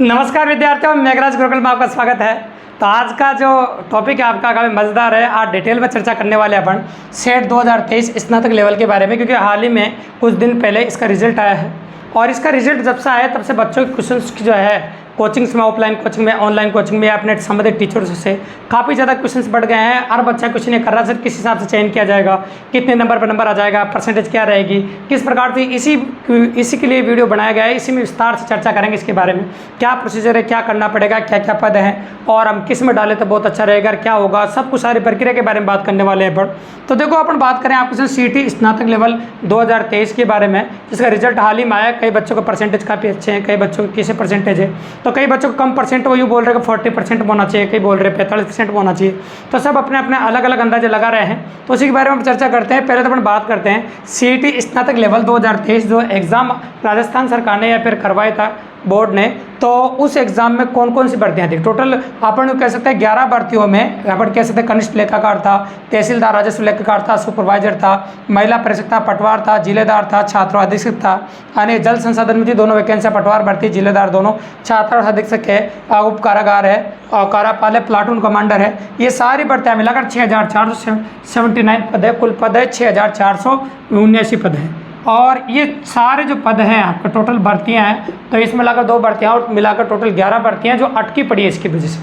नमस्कार विद्यार्थियों, मेघराज गुरुकुल में आपका स्वागत है। तो आज का जो टॉपिक है आपका काफ़ी मज़ेदार है। आज डिटेल में चर्चा करने वाले हैं अपन सेट 2023 स्नातक लेवल के बारे में, क्योंकि हाल ही में कुछ दिन पहले इसका रिजल्ट आया है और इसका रिजल्ट जब से आया तब से बच्चों के क्वेश्चंस की जो है कोचिंग्स में, ऑफलाइन कोचिंग में, ऑनलाइन कोचिंग में, अपने संबंधित टीचर्स से काफ़ी ज़्यादा क्वेश्चंस बढ़ गए हैं। हर बच्चा क्वेश्चन ये कर रहा है, सर किस हिसाब से चयन किया जाएगा, कितने नंबर पर नंबर आ जाएगा, परसेंटेज क्या रहेगी, किस प्रकार से इसी के लिए वीडियो बनाया गया है। इसी में विस्तार से चर्चा करेंगे इसके बारे में, क्या प्रोसीजर है, क्या करना पड़ेगा, क्या क्या पद हैं और हम किस में डालें तो बहुत अच्छा रहेगा, क्या होगा, सब कुछ सारी प्रक्रिया के बारे में बात करने वाले हैं अपन। तो देखो, अपन बात करें आपके CET स्नातक लेवल 2023 के बारे में, जिसका रिजल्ट हाल ही में आया। कई बच्चों का परसेंटेज काफ़ी अच्छे हैं, कई बच्चों की कैसे परसेंटेज है, तो कई बच्चों को कम परसेंट वो यूँ बोल रहे हैं कि 40% होना चाहिए, कई बोल रहे हैं 45% होना चाहिए। तो सब अपने अपने अलग अलग अंदाजे लगा रहे हैं, तो उसी के बारे में हम चर्चा करते हैं। पहले तो अपन बात करते हैं CET स्नातक लेवल 2023 जो एग्ज़ाम राजस्थान सरकार ने या फिर करवाया था बोर्ड ने, तो उस एग्ज़ाम में कौन कौन सी भर्तियाँ थी। टोटल अपन कह सकते हैं 11 भर्तियों में अपन कह सकते हैं कनिष्ठ लेखाकार था, तहसीलदार राजस्व लेखाकार था, सुपरवाइजर था, महिला प्रेषक था, पटवार था, जिलेदार था, छात्र अधीक्षक था, यानी जल संसाधन में थी दोनों वैकेंसियाँ, पटवार भर्ती, जिलेदार दोनों, छात्र अधीक्षक है, उप कारागार है और कारापाल है, प्लाटून कमांडर है। ये सारी भर्तियाँ मिलाकर 6479 पद है, कुल पद है 6479 पद है। और ये सारे जो पद हैं आपके टोटल भर्तियां हैं, तो इसमें मिलाकर 2 भर्तियां और मिलाकर टोटल 11 भर्तियां जो अटकी पड़ी है इसकी वजह से,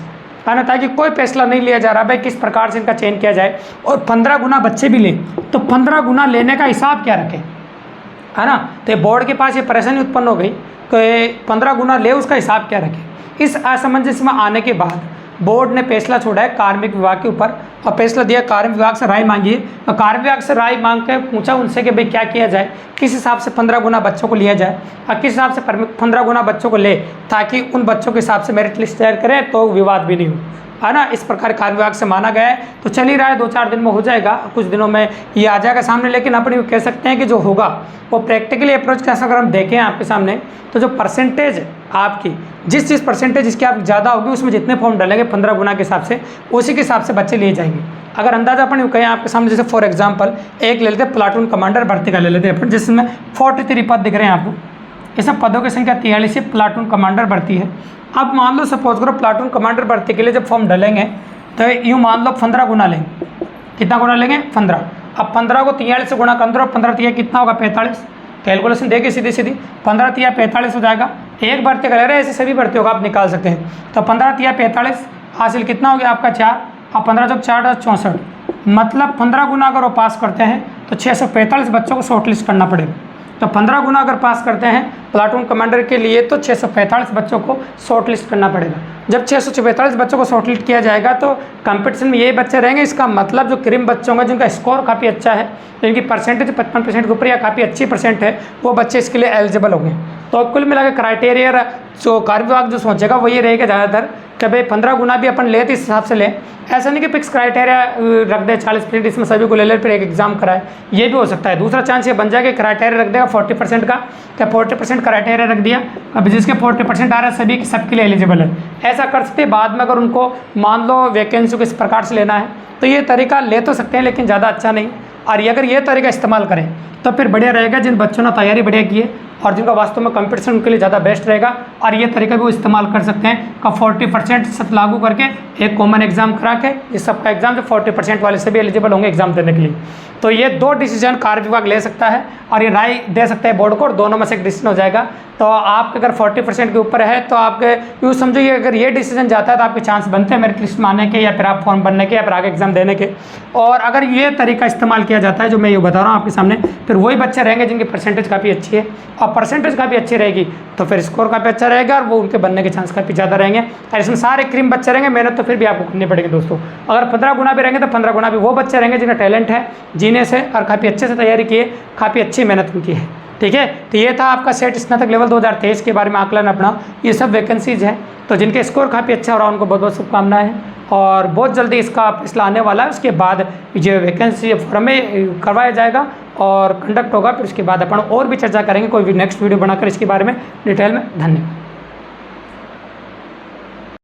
है ना, ताकि कोई फैसला नहीं लिया जा रहा भाई किस प्रकार से इनका चयन किया जाए। और 15 गुना बच्चे भी लें तो 15 गुना लेने का हिसाब क्या रखें, है ना। तो बोर्ड के पास ये परेशानी उत्पन्न हो गई कि 15 गुना ले, उसका हिसाब क्या रखें। इस असमंजस में आने के बाद बोर्ड ने फैसला छोड़ा है कार्मिक विभाग के ऊपर और फैसला दिया, कार्मिक विभाग से राय मांगी है और कार्मिक विभाग से राय मांग के पूछा उनसे कि भाई क्या किया जाए, किस हिसाब से 15 गुना बच्चों को लिया जाए और किस हिसाब से 15 गुना बच्चों को ले, ताकि उन बच्चों के हिसाब से मेरिट लिस्ट तैयार करें तो विवाद भी नहीं हो, है ना। इस प्रकार कार्य विभाग से माना गया है। तो चल ही रहा है, 2-4 दिन में हो जाएगा, कुछ दिनों में ये आ जाएगा सामने। लेकिन अपन कह सकते हैं कि जो होगा वो प्रैक्टिकली अप्रोच कैसा, अगर हम देखें आपके सामने, तो जो परसेंटेज आपकी जिस परसेंटेज इसकी आप ज़्यादा होगी उसमें जितने फॉर्म डालेंगे 15 गुना के हिसाब से, उसी के हिसाब से बच्चे लिए जाएंगे। अगर अंदाजा अपन कहें आपके सामने, जैसे फॉर एग्जाम्पल एक ले लेते हैं प्लाटून कमांडर भर्ती का ले लेते हैं अपन, जिसमें 43 पद दिख रहे हैं आपको। ये सब पदों की संख्या 43 है, प्लाटून कमांडर भर्ती है। अब मान लो सपोज करो प्लाटून कमांडर भर्ती के लिए जब फॉर्म डालेंगे तो यूँ मान लो 15 गुना लेंगे। कितना गुना लेंगे? 15। अब 15 को 43 से गुणा कर दो, 15 तिया कितना होगा? 45। कैलकुलेशन देखिए सीधी सीधी, 15 तिया 45 हो जाएगा। एक भर्ती का ले रहे हैं, ऐसे सभी भर्तियों का आप निकाल सकते हैं। तो 15 तिया 45 हासिल कितना हो गया आपका? 4। अब 15 चौक 4 64, मतलब 15 गुना अगर वो पास करते हैं तो 645 बच्चों को शॉर्ट लिस्ट करना पड़ेगा। तो 15 गुना अगर पास करते हैं प्लाटून कमांडर के लिए तो 645 बच्चों को शॉर्ट लिस्ट करना पड़ेगा। जब 645 बच्चों को शॉर्ट लिस्ट किया जाएगा तो कंपटीशन में ये बच्चे रहेंगे। इसका मतलब जो क्रीम बच्चे होंगे जिनका स्कोर काफ़ी अच्छा है, जिनकी परसेंटेज 55% के ऊपर या काफ़ी अच्छी परसेंट है, वो बच्चे इसके लिए एलिजिबल होंगे। तो कुल मिलाकर क्राइटेरिया जो कार्य विभाग जो सोचेगा वो ये रहेगा ज़्यादातर कि भाई 15 गुना भी अपन ले तो इस हिसाब से लें। ऐसा नहीं कि फिक्स क्राइटेरिया रख दे 40% इसमें सभी को ले ले फिर एक एग्जाम कराए, ये भी हो सकता है। दूसरा चांस ये बन जाएगा क्राइटेरिया रख देगा 40% का, क्या 40% क्राइटेरिया रख दिया, अब जिसके 40% आ रहा है सभी सबके लिए एलिजिबल है। ऐसा कर सकते हैं। बाद में अगर उनको मान लो वैकेंसी को इस प्रकार से लेना है तो ये तरीका ले तो सकते हैं, लेकिन ज़्यादा अच्छा नहीं। और अगर ये तरीका इस्तेमाल करें तो फिर बढ़िया रहेगा, जिन बच्चों ने तैयारी बढ़िया की है और जिनका वास्तव में कंपटीशन उनके लिए ज़्यादा बेस्ट रहेगा। और ये तरीका भी वो इस्तेमाल कर सकते हैं का 40% सब लागू करके एक कॉमन एग्जाम करा के इस सबका एग्जाम जो 40% वाले से भी एलिजिबल होंगे एग्जाम देने के लिए। तो ये 2 डिसीजन कार्य विभाग ले सकता है और ये राय दे सकता है बोर्ड को, और दोनों में से एक डिसीजन हो जाएगा। तो आपके अगर 40% के ऊपर है तो आपके यूँ समझो ये अगर ये डिसीजन जाता है तो आपके चांस बनते हैं मेरिट लिस्ट में आने के, या फिर आप फॉर्म बनने के, या फिर आगे एग्जाम देने के। और अगर ये तरीका इस्तेमाल किया जाता है जो मैं ये बता रहा हूँ आपके सामने, फिर वही बच्चे रहेंगे जिनकी परसेंटेज काफ़ी अच्छी है, और परसेंटेज काफ़ी अच्छी रहेगी तो फिर स्कोर काफ़ी अच्छा रहेगा और वो उनके बनने के चांस काफ़ी ज़्यादा रहेंगे। और इसमें सारे क्रीम बच्चे रहेंगे, मेहनत तो फिर भी आपको करनी पड़ेगी दोस्तों। अगर 15 गुना भी रहेंगे तो 15 गुना भी वो बच्चे रहेंगे जिनका टैलेंट है जीने से और काफ़ी अच्छे से तैयारी की है, काफ़ी अच्छी मेहनत उनकी है। ठीक है, तो ये था आपका सेट स्नातक लेवल 2023 के बारे में आकलन अपना। ये सब वैकेंसीज हैं, तो जिनके स्कोर काफ़ी अच्छा हो रहा है उनको बहुत बहुत शुभकामनाएं और बहुत जल्दी इसका फैसला आने वाला है। उसके बाद जो वैकेंसी फॉर्म में करवाया जाएगा और कंडक्ट होगा, फिर उसके बाद अपन और भी चर्चा करेंगे कोई भी नेक्स्ट वीडियो बनाकर इसके बारे में डिटेल में। धन्यवाद।